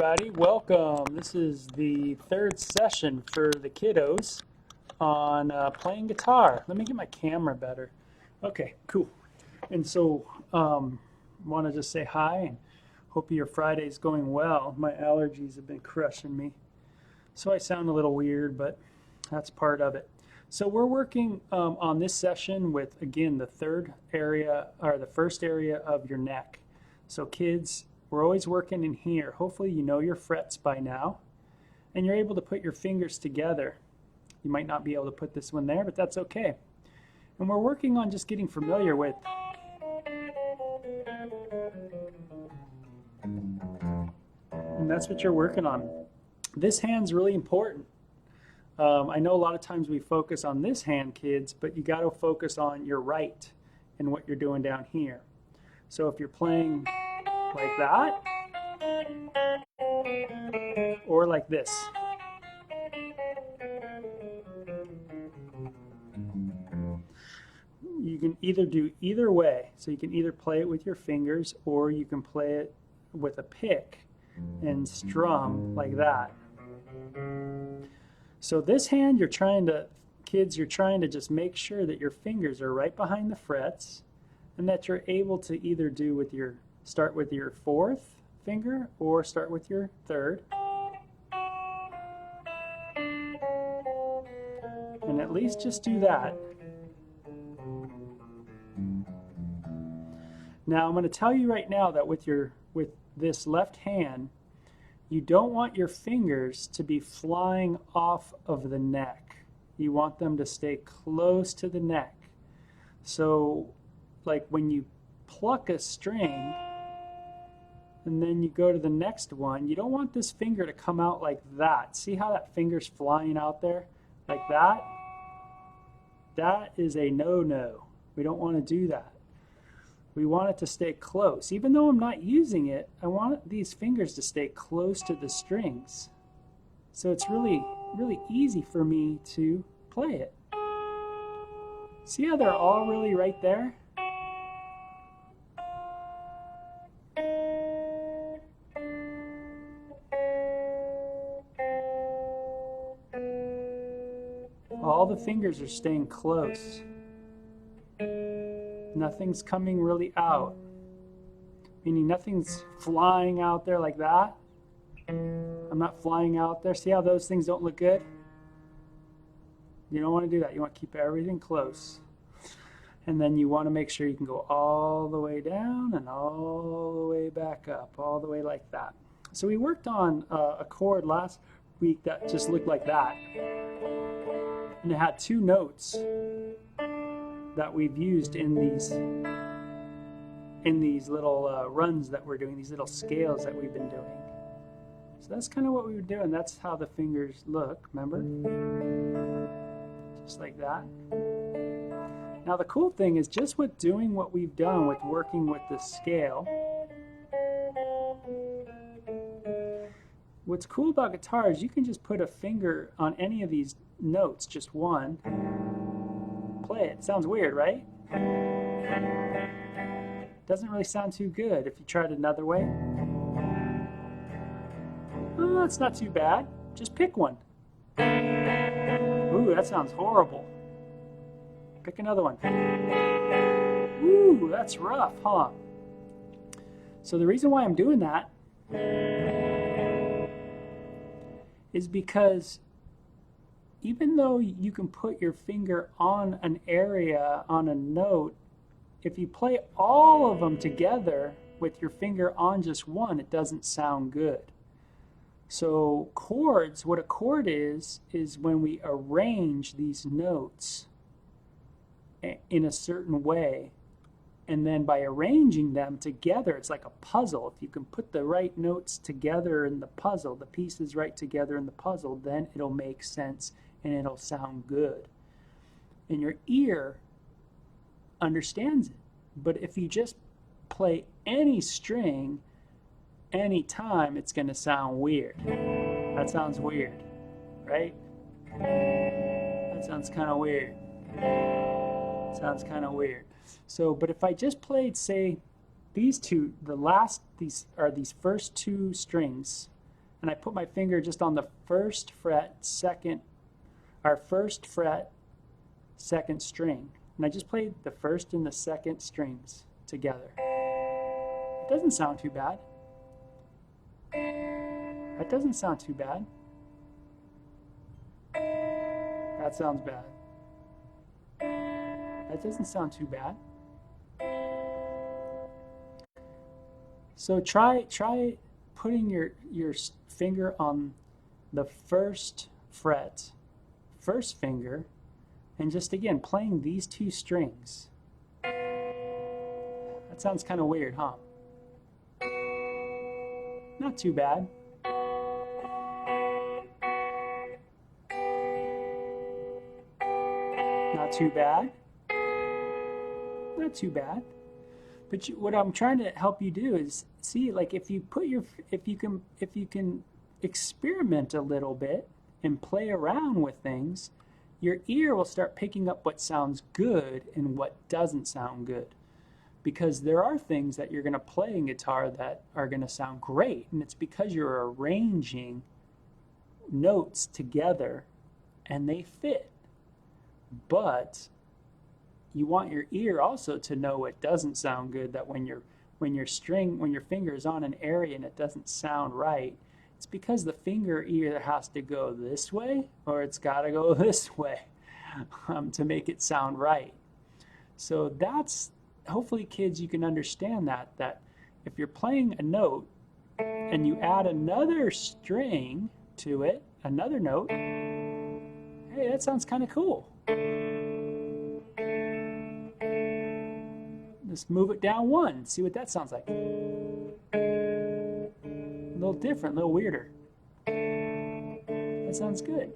everybody, welcome. This is the third session for the kiddos on playing guitar. Let me get my camera better. Okay, cool. And so want to just say hi and hope your Friday's going well. My allergies have been crushing me, so I sound a little weird, but that's part of it. So we're working on this session with, again, the third area, or the first area of your neck. So kids, we're always working in here. Hopefully you know your frets by now, and you're able to put your fingers together. You might not be able to put this one there, but that's okay. And we're working on just getting familiar with and that's what you're working on. This hand's really important. I know a lot of times we focus on this hand, kids, but you got to focus on your right and what you're doing down here. So if you're playing like that, or like this. You can either do either way. So you can either play it with your fingers, or you can play it with a pick and strum like that. So this hand, you're trying to, kids, you're trying to just make sure that your fingers are right behind the frets, and that you're able to either do with your, start with your fourth finger or start with your third. And at least just do that. Now I'm going to tell you right now that with this left hand, you don't want your fingers to be flying off of the neck. You want them to stay close to the neck. So like when you pluck a string and then you go to the next one, you don't want this finger to come out like that. See how that finger's flying out there like that? That is a no-no. We don't want to do that. We want it to stay close. Even though I'm not using it, I want these fingers to stay close to the strings. So it's really, really easy for me to play it. See how they're all really right there? All the fingers are staying close. Nothing's coming really out. Meaning nothing's flying out there like that. I'm not flying out there. See how those things don't look good? You don't want to do that. You want to keep everything close. And then you want to make sure you can go all the way down and all the way back up, all the way like that. So we worked on a chord last week that just looked like that. And it had two notes that we've used in these little runs that we're doing, these little scales that we've been doing. So that's kind of what we were doing. That's how the fingers look, remember? Just like that. Now the cool thing is just with doing what we've done with working with the scale, what's cool about guitar is you can just put a finger on any of these notes, just one, play it. Sounds weird, right? Doesn't really sound too good if you try it another way. Oh, it's not too bad. Just pick one. Ooh, that sounds horrible. Pick another one. Ooh, that's rough, huh? So the reason why I'm doing that is because even though you can put your finger on an area, on a note, if you play all of them together with your finger on just one, it doesn't sound good. So chords, what a chord is when we arrange these notes in a certain way. And then by arranging them together, it's like a puzzle. If you can put the right notes together in the puzzle, the pieces right together in the puzzle, then it'll make sense and it'll sound good. And your ear understands it. But if you just play any string anytime, it's going to sound weird. That sounds weird, right? That sounds kind of weird. Sounds kind of weird. So, but if I just played, say, these two, these first two strings, and I put my finger just on the first fret, first fret, second string. And I just played the first and the second strings together. It doesn't sound too bad. That doesn't sound too bad. That sounds bad. That doesn't sound too bad. So try putting your finger on the first fret, first finger, and just again playing these two strings. That sounds kind of weird, huh? Not too bad. Not too bad. Not too bad. But what I'm trying to help you do is see, like, if you can experiment a little bit and play around with things, your ear will start picking up what sounds good and what doesn't sound good. Because there are things that you're going to play in guitar that are going to sound great, and it's because you're arranging notes together and they fit. But you want your ear also to know what doesn't sound good, that when your finger is on an area and it doesn't sound right, it's because the finger either has to go this way or it's got to go this way to make it sound right. So that's, hopefully kids, you can understand that if you're playing a note and you add another string to it, another note, hey, that sounds kind of cool. Let's move it down one, see what that sounds like. A little different, a little weirder. That sounds good.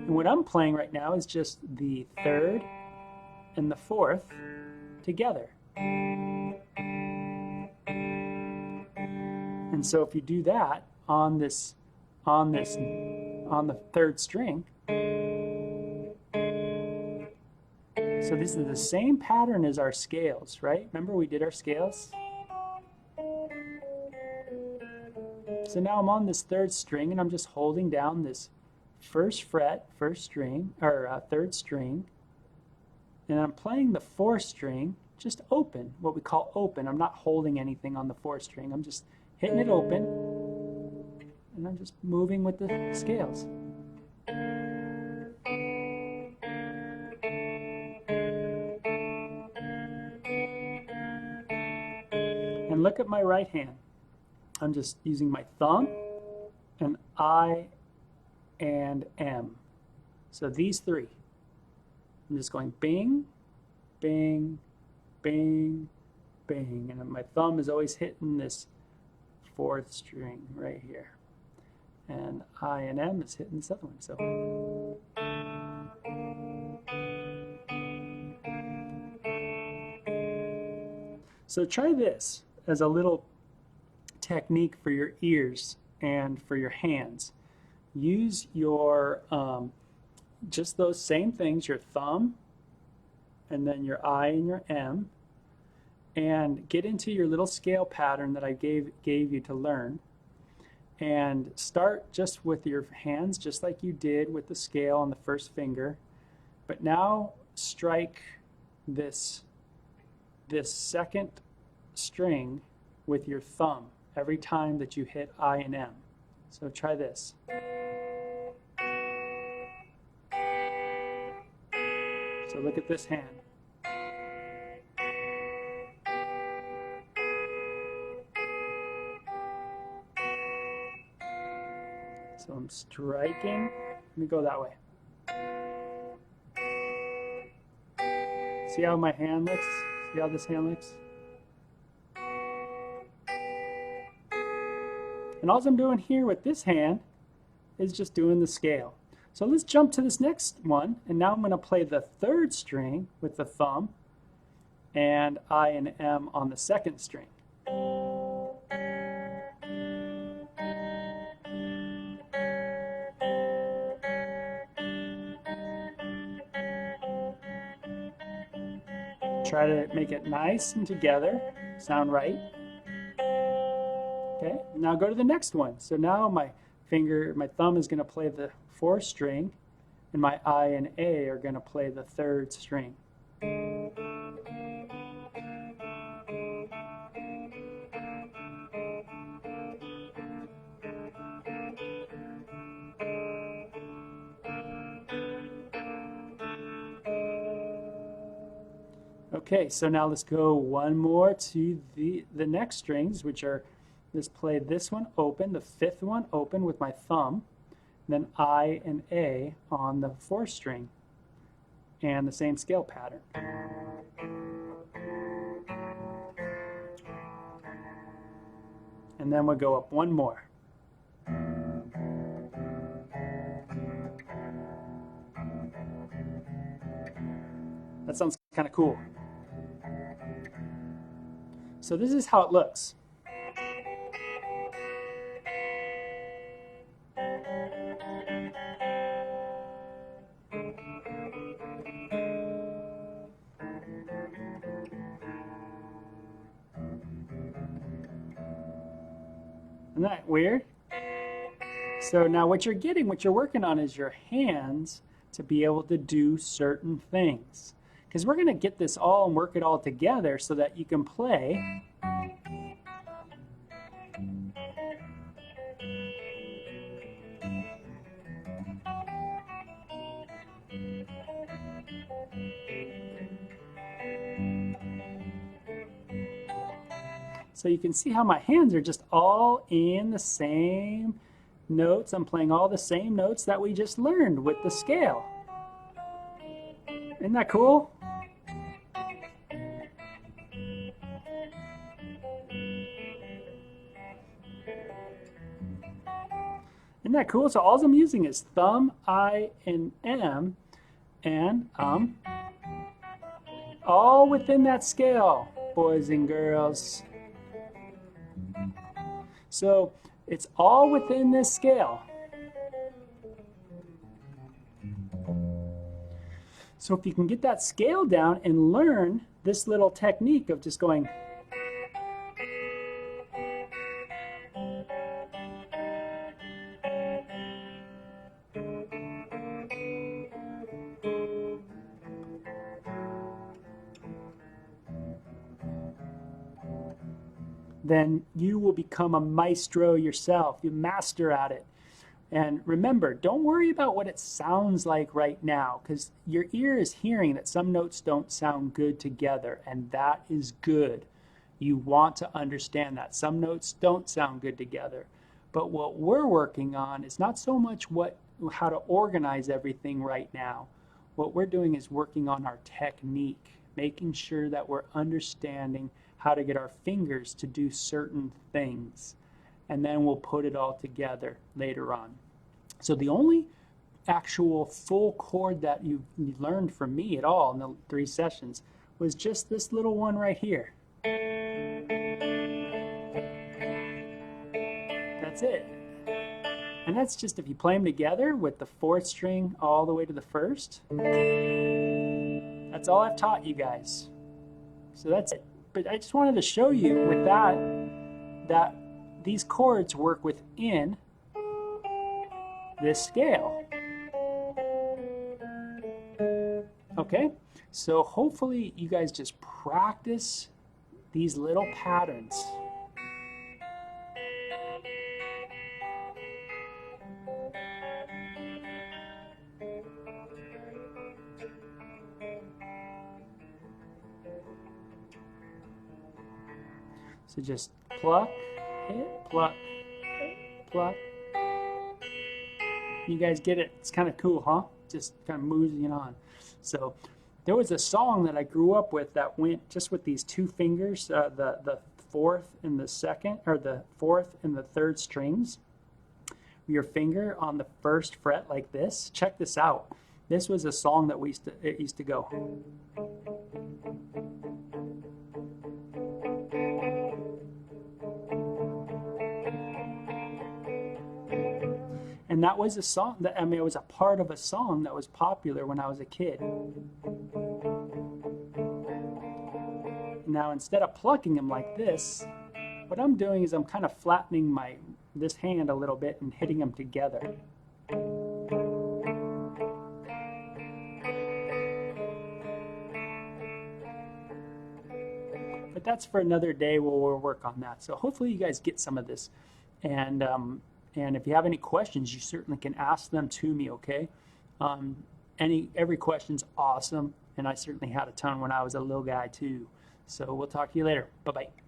And what I'm playing right now is just the third and the fourth together. And so if you do that on the third string, so this is the same pattern as our scales, right? Remember we did our scales? So now I'm on this third string and I'm just holding down this first fret, third string, and I'm playing the fourth string just open, what we call open. I'm not holding anything on the fourth string, I'm just hitting it open, and I'm just moving with the scales. And look at my right hand. I'm just using my thumb and I and M. So these three. I'm just going bing, bing, bing, bing. And my thumb is always hitting this fourth string right here. And I and M is hitting this other one. So try this as a little technique for your ears and for your hands. Use your just those same things, your thumb and then your I and your M, and get into your little scale pattern that I gave you to learn, and start just with your hands, just like you did with the scale on the first finger, but now strike this second string with your thumb every time that you hit I and M. So try this. So look at this hand. So I'm striking. Let me go that way. See how my hand looks? See how this hand looks? And all I'm doing here with this hand is just doing the scale. So let's jump to this next one, and now I'm going to play the third string with the thumb and I and M on the second string. Try to make it nice and together, sound right. Okay, now go to the next one. So now my thumb is going to play the fourth string, and my I and A are going to play the third string. Okay, so now let's go one more to the next strings, which are, let's play this one open, the fifth one open with my thumb, then I and A on the fourth string, and the same scale pattern. And then we'll go up one more. That sounds kind of cool. So this is how it looks. Isn't that weird? So now what you're working on is your hands to be able to do certain things. Because we're going to get this all and work it all together so that you can play. So you can see how my hands are just all in the same notes. I'm playing all the same notes that we just learned with the scale. Isn't that cool? Isn't that cool? So all I'm using is thumb, I, and M, and all within that scale, boys and girls. So it's all within this scale. So if you can get that scale down and learn this little technique of just going then you will become a maestro yourself. You master at it. And remember, don't worry about what it sounds like right now, because your ear is hearing that some notes don't sound good together, and that is good. You want to understand that. Some notes don't sound good together. But what we're working on is not so much how to organize everything right now. What we're doing is working on our technique, making sure that we're understanding how to get our fingers to do certain things. And then we'll put it all together later on. So the only actual full chord that you learned from me at all in the 3 sessions was just this little one right here. That's it. And that's just if you play them together with the 4th string all the way to the 1st. That's all I've taught you guys. So that's it. But I just wanted to show you with that these chords work within this scale. Okay, so hopefully you guys just practice these little patterns. So just pluck, hit, pluck, pluck. You guys get it? It's kind of cool, huh? Just kind of moving on. So there was a song that I grew up with that went just with these 2 fingers, the 4th and the 2nd, or the 4th and the 3rd strings. Your finger on the 1st fret like this. Check this out. This was a song that it used to go. And that was a song that, it was a part of a song that was popular when I was a kid. Now instead of plucking them like this, what I'm doing is I'm kind of flattening this hand a little bit and hitting them together. But that's for another day where we'll work on that. So hopefully you guys get some of this. And if you have any questions, you certainly can ask them to me, okay? Every question's awesome, and I certainly had a ton when I was a little guy too. So we'll talk to you later. Bye-bye.